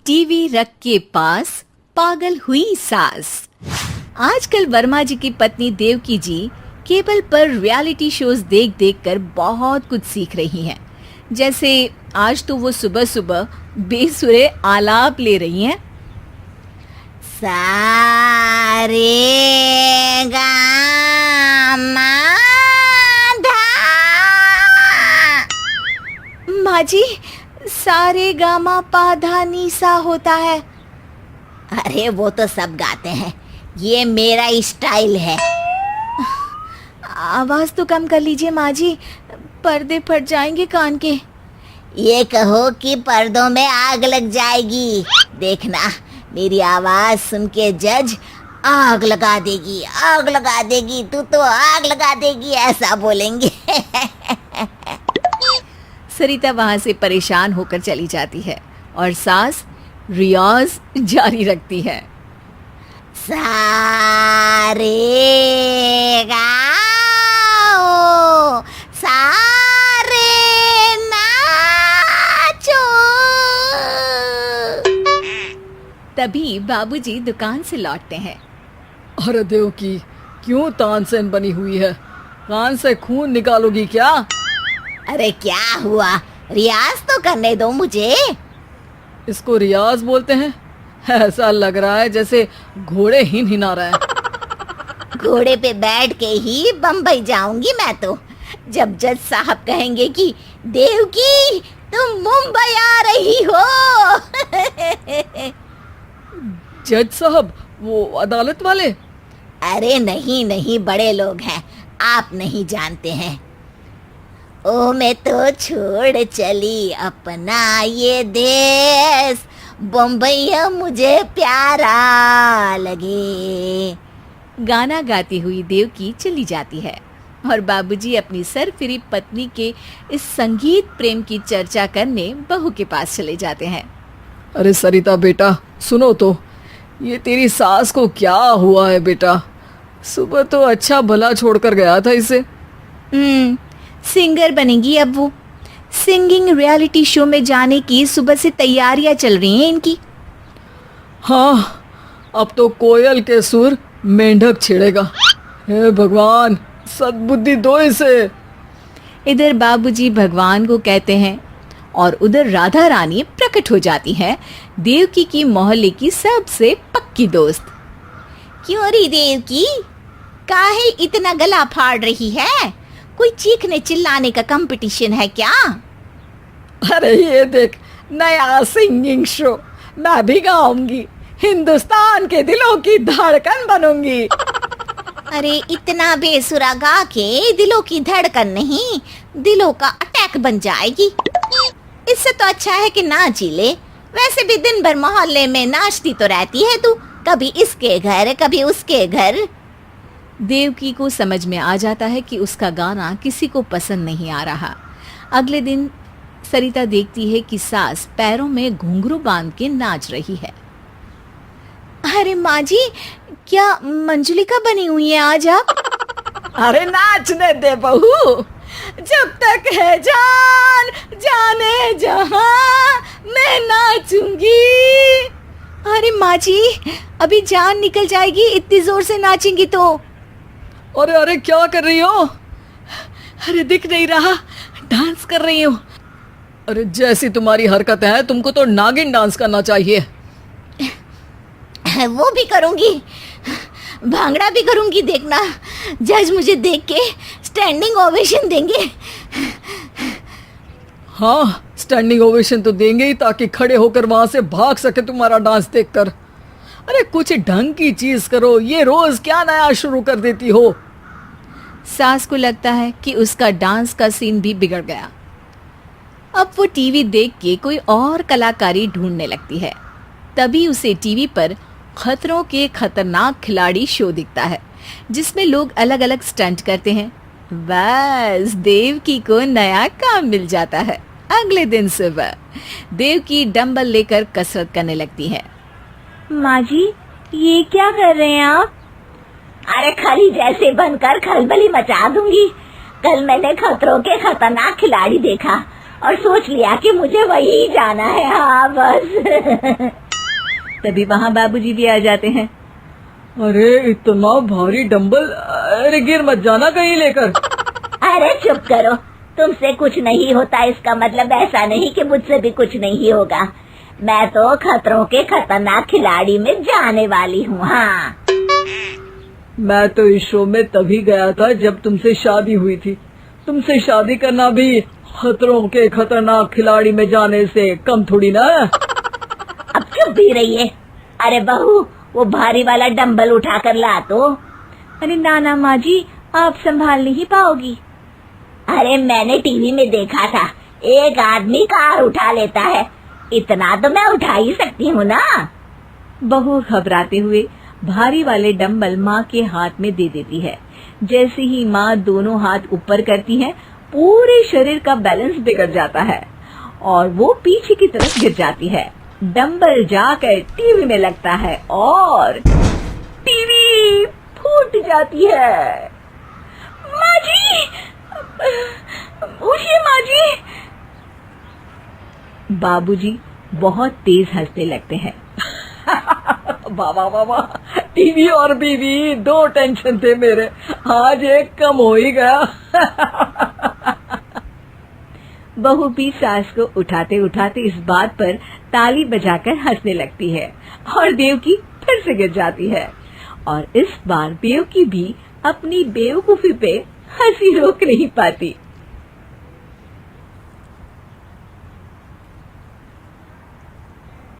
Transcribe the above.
TV रख के पास पागल हुई सास। आजकल वर्मा जी की पत्नी देवकी जी केबल पर रियलिटी शोज देख देख कर बहुत कुछ सीख रही हैं। जैसे आज तो वो सुबह सुबह बेसुरे आलाप ले रही हैं। सारे गामा धा। माँ जी, सारे गामा पाधा नीसा होता है। अरे वो तो सब गाते हैं, ये मेरा स्टाइल है। आवाज तो कम कर लीजिए माँ जी, पर्दे फट जाएंगे कान के। ये कहो कि पर्दों में आग लग जाएगी। देखना, मेरी आवाज सुन के जज आग लगा देगी, आग लगा देगी, तू तो आग लगा देगी, ऐसा बोलेंगे। सरिता वहां से परेशान होकर चली जाती है और सास रियाज जारी रखती है। सारे गाओ, सारे नाचो। तभी बाबूजी दुकान से लौटते हैं। अरे देवकी, क्यों तानसेन बनी हुई है? कान से खून निकालोगी क्या? अरे क्या हुआ, रियाज तो करने दो मुझे। इसको रियाज बोलते हैं? ऐसा लग रहा है जैसे घोड़े हिना रहा है। घोड़े पे बैठ के ही बम्बई जाऊंगी मैं तो, जब जज साहब कहेंगे कि देवकी तुम मुंबई आ रही हो। जज साहब, वो अदालत वाले? अरे नहीं नहीं, बड़े लोग हैं, आप नहीं जानते हैं। ओ मैं तो छोड़ चली अपना ये देश, बम्बई मुझे प्यारा लगे। गाना गाती हुई देवकी चली जाती है और बाबूजी अपनी सरफिरी पत्नी के इस संगीत प्रेम की चर्चा करने बहू के पास चले जाते हैं। अरे सरिता बेटा, सुनो तो, ये तेरी सास को क्या हुआ है बेटा? सुबह तो अच्छा भला छोड़कर गया था इसे। सिंगर बनेगी अब वो। सिंगिंग रियलिटी शो में जाने की सुबह से तैयारियां चल रही हैं इनकी। हाँ, अब तो कोयल के सुर मेंढक छेड़ेगा। हे भगवान, सद्बुद्धि दो इसे। इधर बाबूजी भगवान को कहते हैं और उधर राधा रानी प्रकट हो जाती है, देवकी की मोहल्ले की सबसे पक्की दोस्त। क्यों री देवकी, काहे इतना गला फाड़ रही है? कोई चीखने चिल्लाने का कंपटीशन है क्या? अरे ये देख, नया सिंगिंग शो, मैं भी गाऊंगी, हिंदुस्तान के दिलों की धड़कन बनूंगी। अरे इतना बेसुरा गा के दिलों की धड़कन नहीं, दिलों का अटैक बन जाएगी। इससे तो अच्छा है कि नाच ही ले। वैसे भी दिन भर मोहल्ले में नाचती तो रहती है तू, कभी इसके घर कभी उसके घर। देवकी को समझ में आ जाता है कि उसका गाना किसी को पसंद नहीं आ रहा। अगले दिन सरिता देखती है कि सास पैरों में घुंघरू बांध के नाच रही है। अरे माँ जी, क्या मंजुलिका बनी हुई है आज आप? अरे नाचने दे बहू, जब तक है जान जाने जहां मैं नाचूंगी। अरे माँ जी, अभी जान निकल जाएगी इतनी जोर से नाचेंगी तो। अरे अरे, क्या कर रही हो? अरे दिख नहीं रहा, डांस कर रही हूँ। अरे जैसी तुम्हारी हरकत है, तुमको तो नागिन डांस करना चाहिए। वो भी करूंगी, भांगड़ा भी करूंगी। देखना, जज मुझे देख के स्टैंडिंग ओवेशन देंगे। हाँ, स्टैंडिंग ओवेशन तो देंगे ही, ताकि खड़े होकर वहां से भाग सके तुम्हारा डांस देखकर। अरे कुछ ढंग की चीज करो, ये रोज क्या नया शुरू कर देती हो? सास को लगता है कि उसका डांस का सीन भी बिगड़ गया। अब वो टीवी देख के कोई और कलाकारी ढूंढने लगती है। तभी उसे टीवी पर खतरों के खतरनाक खिलाड़ी शो दिखता है, जिसमें लोग अलग अलग स्टंट करते हैं। बस देवकी को नया काम मिल जाता है। अगले दिन सुबह देवकी डंबल लेकर कसरत करने लगती है। माँ जी, ये क्या कर रहे हैं आप? अरे खली जैसे बनकर खलबली मचा दूंगी। कल मैंने खतरों के खतरनाक खिलाड़ी देखा और सोच लिया कि मुझे वही जाना है। हाँ बस। तभी वहाँ बाबूजी भी आ जाते हैं। अरे इतना भारी डंबल, अरे गिर मत जाना कहीं लेकर। अरे चुप करो, तुमसे कुछ नहीं होता इसका मतलब ऐसा नहीं कि मुझसे भी कुछ नहीं होगा। मैं तो खतरों के खतरनाक खिलाड़ी में जाने वाली हूँ। हाँ, मैं तो इस शो में तभी गया था जब तुमसे शादी हुई थी। तुमसे शादी करना भी खतरों के खतरनाक खिलाड़ी में जाने से कम थोड़ी ना। अब चुप भी रहिए। अरे बहू, वो भारी वाला डंबल उठा कर ला तो। अरे ना माँ जी, आप संभाल नहीं पाओगी। अरे मैंने टीवी में देखा था, एक आदमी कार उठा लेता है, इतना तो मैं उठा ही सकती हूँ ना। बहू घबराते हुए भारी वाले डंबल माँ के हाथ में दे देती है। जैसे ही माँ दोनों हाथ ऊपर करती है, पूरे शरीर का बैलेंस बिगड़ जाता है और वो पीछे की तरफ गिर जाती है। डंबल जाकर टीवी में लगता है और टीवी फूट जाती है। माँ जी, उठिए माँ जी। बाबूजी बहुत तेज हंसने लगते हैं। बाबा बाबा, टीवी और बीवी दो टेंशन थे मेरे, आज एक कम हो ही गया। बहू भी सास को उठाते उठाते इस बात पर ताली बजाकर हंसने लगती है और देवकी फिर से गिर जाती है। और इस बार देवकी भी अपनी बेवकूफी पे हंसी रोक नहीं पाती।